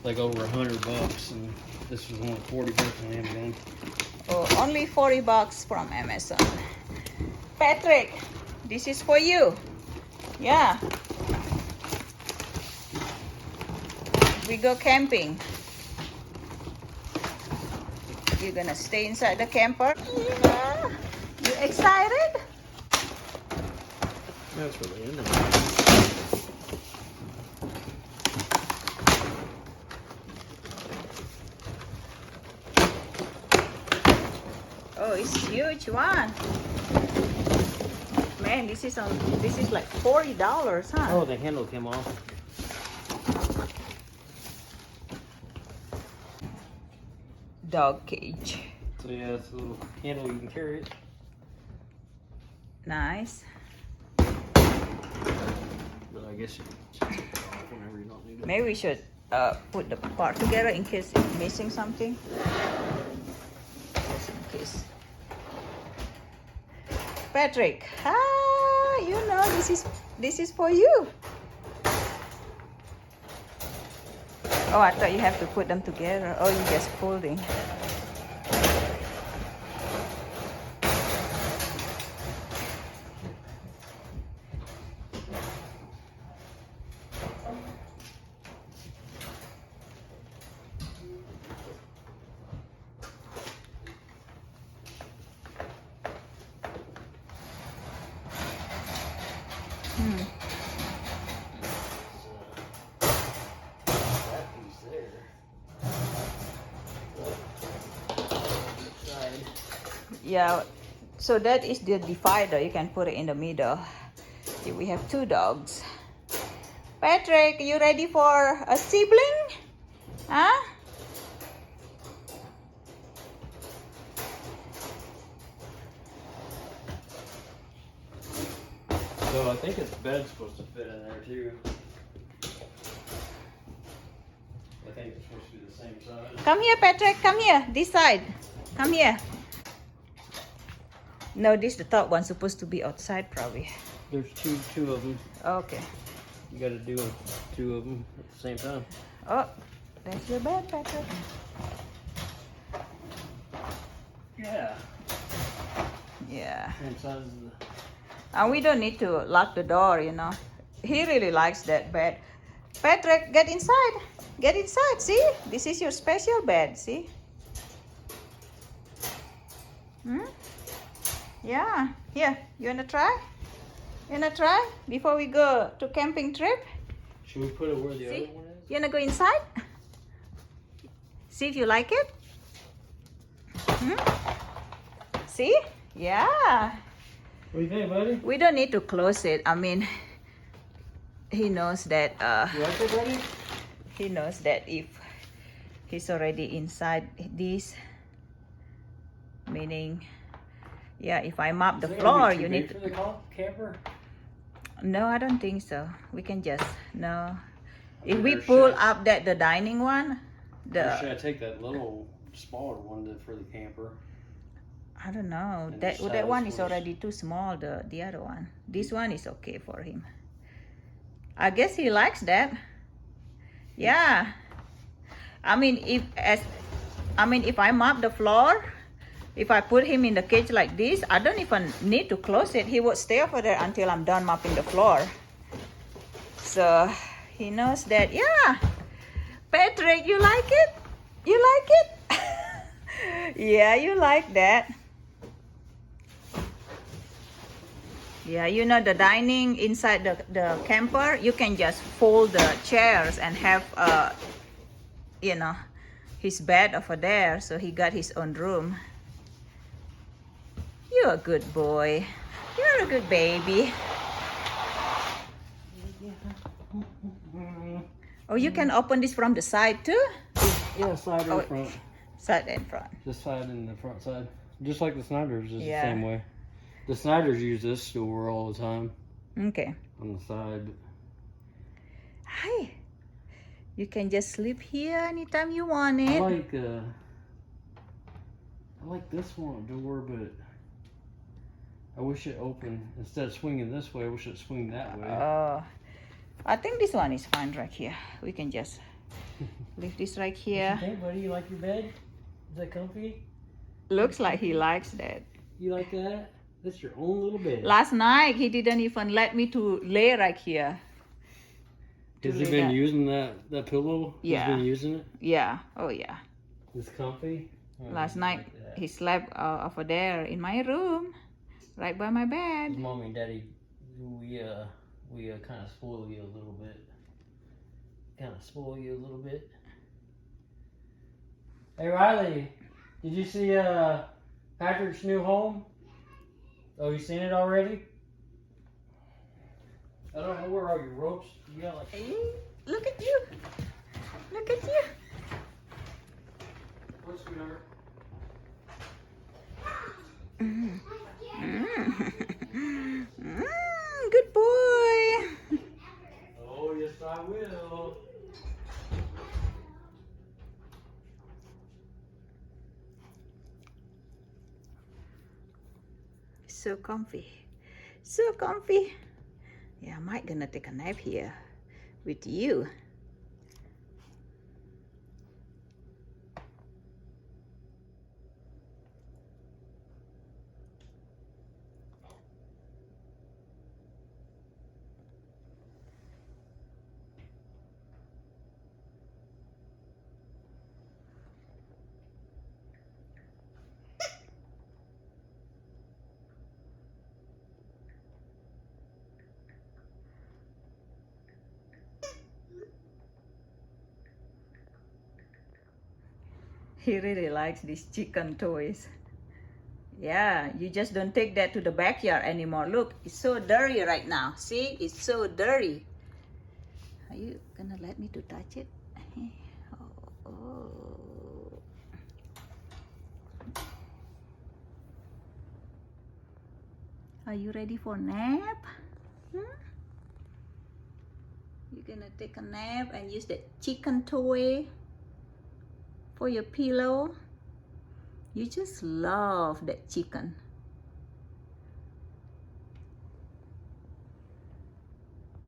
like over $100, and this was only $40 on Amazon. Oh, only $40 from Amazon. Patrick, this is for you. Yeah. We go camping. You're gonna stay inside the camper? Yeah. You excited? That's really in there. Oh, it's huge one. Man, this is like $40, huh? Oh, the handle came off. Dog cage. So yeah, it's a little handle, you can carry it. Nice. But I guess you can take it off whenever you don't need it. Maybe we should put the part together in case it's missing something. Just in case. Patrick, you know this is for you. Oh, I thought you have to put them together. Oh, you just folding. Yeah, so that is the divider. You can put it in the middle. See, we have 2 dogs. Patrick, you ready for a sibling? Huh? So I think its bed's supposed to fit in there too. I think it's supposed to be the same size. Come here, Patrick. Come here. This side. Come here. No, this the top one's supposed to be outside probably. There's two of them. Okay. You got to do 2 of them at the same time. Oh, that's your bed, Patrick. Yeah. Yeah. Same size as the... And we don't need to lock the door, you know. He really likes that bed. Patrick, get inside. Get inside, see? This is your special bed, see? Yeah. Here, you wanna try? You wanna try? Before we go to camping trip? Should we put it where the See? other one is? You wanna go inside? See if you like it? See? Yeah. What do you think, buddy? We don't need to close it. I mean, he knows that You like it, buddy? he knows that if he's already inside this, meaning, yeah, if I mop the floor, you need to. For the camper? No, I don't think so. We can just no. If mean, we there's pull sheds. up the dining one, Or should I take that little smaller one for the camper? I don't know. And That just that have one this is one. already too small. The other one. This one is okay for him. I guess he likes that. Yeah. I mean, if I mop the floor, if I put him in the cage like this, I don't even need to close it. He would stay over there until I'm done mopping the floor. So he knows that. Yeah. Patrick, you like it? You like it? Yeah, you like that. Yeah, you know the dining inside the camper, you can just fold the chairs and have, you know, his bed over there. So he got his own room. You're a good boy. You're a good baby. Oh, you can open this from the side too? Yeah, side and front. Side and front. This side and the front side. Just like the Snyders is Yeah. the same way. The Snyders use this door all the time Okay. on the side. Hi. You can just sleep here anytime you want it. I like this one door, but I wish it opened. Instead of swinging this way, I wish it swing that way. I think this one is fine right here. We can just Leave this right What you here. think, buddy? You like your bed? Is that comfy? Looks like he likes that. You like that? That's your own little bed. Last night he didn't even let me to lay right here. Has he been using that pillow? Yeah. He's been using it? Yeah. Oh yeah. It's comfy? Oh, Last you night like that. he slept over there in my room, right by my bed. Mommy and Daddy, we kind of spoil you a little bit. Hey Riley, did you see Patrick's new home? Oh, you seen it already? I don't know, where are your ropes? You got like... Hey, look at you. Look at you. What's the number? Good boy. Oh, yes I will. So comfy. So comfy. Yeah, I might gonna take a nap here with you. He really likes these chicken toys. Yeah, you just don't take that to the backyard anymore. Look, it's so dirty right now. See, it's so dirty. Are you gonna let me to touch it? Oh. Are you ready for nap? Hmm? You're gonna take a nap and use the chicken toy for your pillow. You just love that chicken.